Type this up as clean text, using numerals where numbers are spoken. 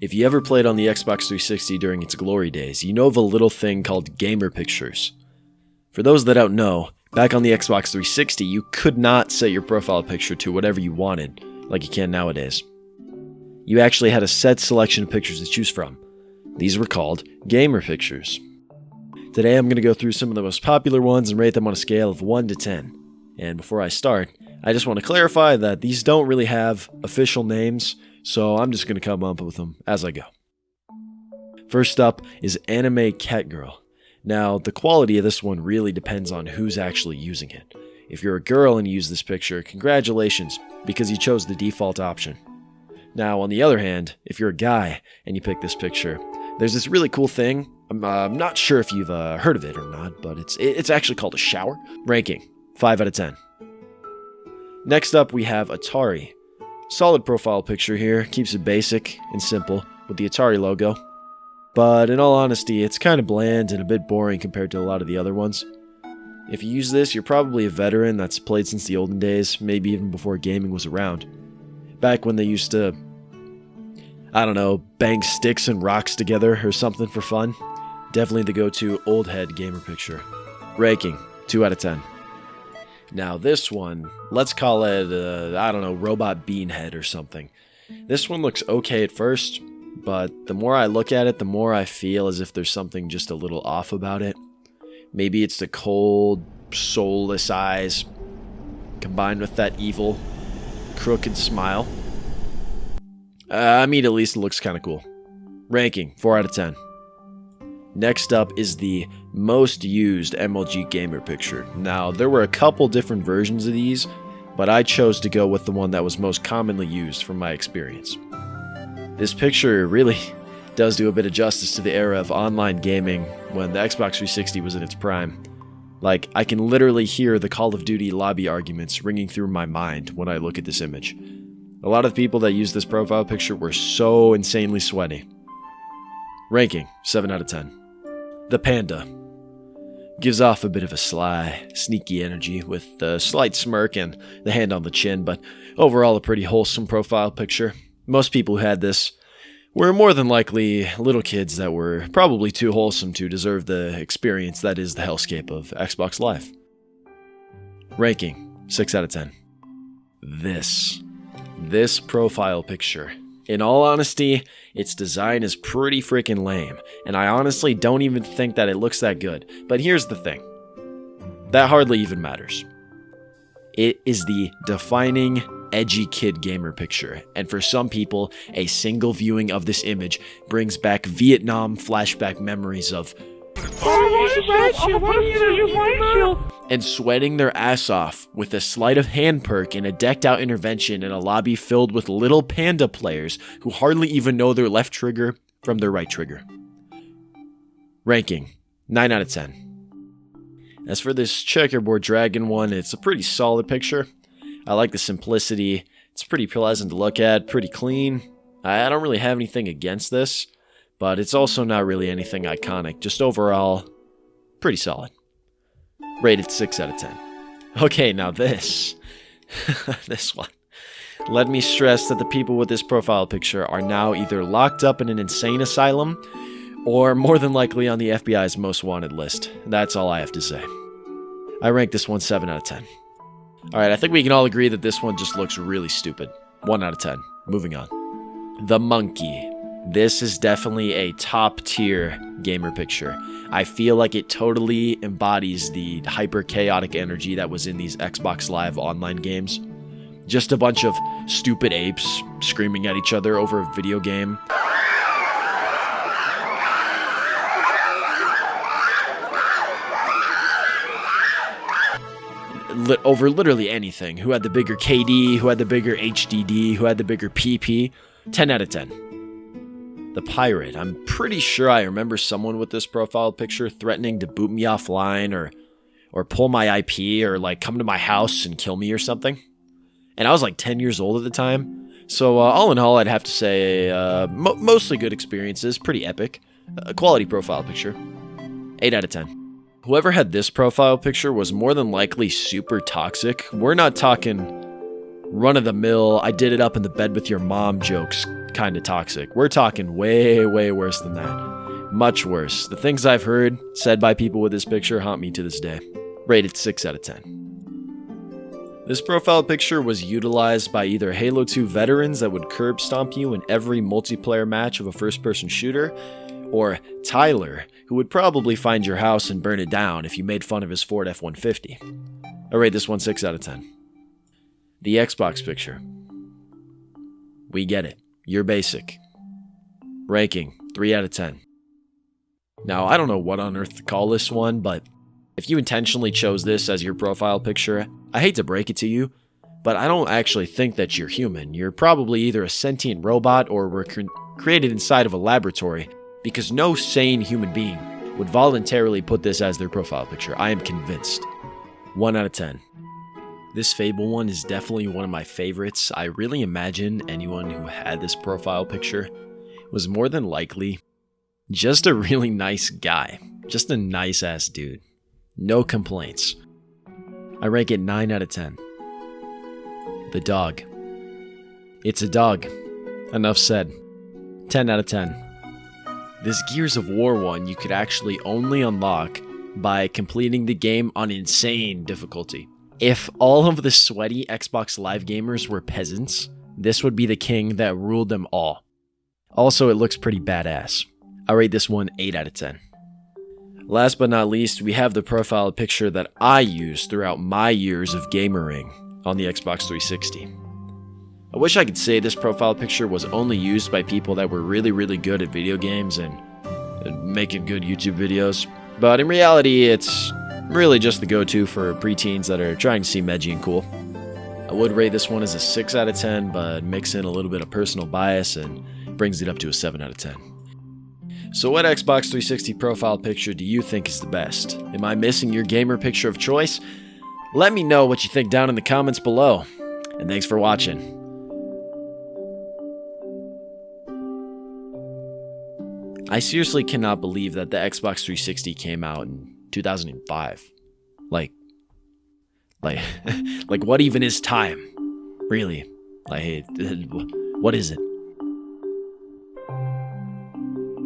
If you ever played on the Xbox 360 during its glory days, you know of a little thing called gamer pictures. For those that don't know, back on the Xbox 360, you could not set your profile picture to whatever you wanted, like you can nowadays. You actually had a set selection of pictures to choose from. These were called gamer pictures. Today I'm going to go through some of the most popular ones and rate them on a scale of 1 to 10. And before I start, I just want to clarify that these don't really have official names, so I'm just going to come up with them as I go. First up is Anime Cat Girl. Now, the quality of this one really depends on who's actually using it. If you're a girl and you use this picture, congratulations, because you chose the default option. Now, on the other hand, if you're a guy and you pick this picture, there's this really cool thing. I'm not sure if you've heard of it or not, but it's actually called a shower. Ranking, 5 out of 10. Next up, we have Atari. Solid profile picture here, keeps it basic and simple with the Atari logo. But in all honesty, it's kind of bland and a bit boring compared to a lot of the other ones. If you use this, you're probably a veteran that's played since the olden days, maybe even before gaming was around. Back when they used to, I don't know, bang sticks and rocks together or something for fun. Definitely the go-to old head gamer picture. Ranking, 2 out of 10. Now this one, let's call it, I don't know, Robot Beanhead or something. This one looks okay at first, but the more I look at it, the more I feel as if there's something just a little off about it. Maybe it's the cold, soulless eyes, combined with that evil, crooked smile. At least it looks kind of cool. Ranking, 4 out of 10. Next up is the most used MLG gamer picture. Now, there were a couple different versions of these, but I chose to go with the one that was most commonly used from my experience. This picture really does do a bit of justice to the era of online gaming when the Xbox 360 was in its prime. Like, I can literally hear the Call of Duty lobby arguments ringing through my mind when I look at this image. A lot of people that used this profile picture were so insanely sweaty. Ranking, 7 out of 10. The Panda. Gives off a bit of a sly, sneaky energy with a slight smirk and the hand on the chin, but overall a pretty wholesome profile picture. Most people who had this were more than likely little kids that were probably too wholesome to deserve the experience that is the hellscape of Xbox Live. Ranking, 6 out of 10. This profile picture. In all honesty, its design is pretty freaking lame, and I honestly don't even think that it looks that good. But here's the thing. That hardly even matters. It is the defining edgy kid gamer picture, and for some people, a single viewing of this image brings back Vietnam flashback memories of and sweating their ass off with a sleight of hand perk and a decked out intervention in a lobby filled with little panda players who hardly even know their left trigger from their right trigger. Ranking, 9 out of 10. As for this checkerboard dragon one, it's a pretty solid picture. I like the simplicity. It's pretty pleasant to look at, pretty clean. I don't really have anything against this, but it's also not really anything iconic. Just overall, pretty solid. Rated 6 out of 10. Okay, now this one. Let me stress that the people with this profile picture are now either locked up in an insane asylum or more than likely on the FBI's most wanted list. That's all I have to say. I rank this one 7 out of 10. Alright, I think we can all agree that this one just looks really stupid. 1 out of 10. Moving on. The Monkey. This is definitely a top-tier gamer picture. I feel like it totally embodies the hyper-chaotic energy that was in these Xbox Live online games. Just a bunch of stupid apes screaming at each other over a video game. Over literally anything. Who had the bigger KD, who had the bigger HDD, who had the bigger PP. 10 out of 10. The Pirate. I'm pretty sure I remember someone with this profile picture threatening to boot me offline or pull my IP or like come to my house and kill me or something. And I was like 10 years old at the time. So all in all, I'd have to say mostly good experiences, pretty epic. Quality profile picture. 8 out of 10. Whoever had this profile picture was more than likely super toxic. We're not talking run-of-the-mill, I did it up in the bed with your mom jokes. kind of toxic. We're talking way, way worse than that. Much worse. The things I've heard said by people with this picture haunt me to this day. Rated 6 out of 10. This profile picture was utilized by either Halo 2 veterans that would curb stomp you in every multiplayer match of a first-person shooter, or Tyler, who would probably find your house and burn it down if you made fun of his Ford F-150. I rate this one 6 out of 10. The Xbox picture. We get it. You're basic. Ranking 3 out of 10. Now, I don't know what on earth to call this one, but if you intentionally chose this as your profile picture, I hate to break it to you, but I don't actually think that you're human. You're probably either a sentient robot or were created inside of a laboratory, because no sane human being would voluntarily put this as their profile picture. I am convinced. 1 out of 10. This Fable one is definitely one of my favorites. I really imagine anyone who had this profile picture was more than likely just a really nice guy. Just a nice ass dude. No complaints. I rank it 9 out of 10. The dog. It's a dog. Enough said. 10 out of 10. This Gears of War one you could actually only unlock by completing the game on insane difficulty. If all of the sweaty Xbox Live gamers were peasants, this would be the king that ruled them all. Also, it looks pretty badass. I rate this one 8 out of 10. Last but not least, we have the profile picture that I used throughout my years of gamering on the Xbox 360. I wish I could say this profile picture was only used by people that were really, really good at video games and making good YouTube videos, but in reality, it's really just the go-to for preteens that are trying to seem edgy and cool. I would rate this one as a 6 out of 10, but mix in a little bit of personal bias and brings it up to a 7 out of 10. So what Xbox 360 profile picture do you think is the best? Am I missing your gamer picture of choice? Let me know what you think down in the comments below. And thanks for watching. I seriously cannot believe that the Xbox 360 came out in 2005. Like what even is time? Really? Like, what is it?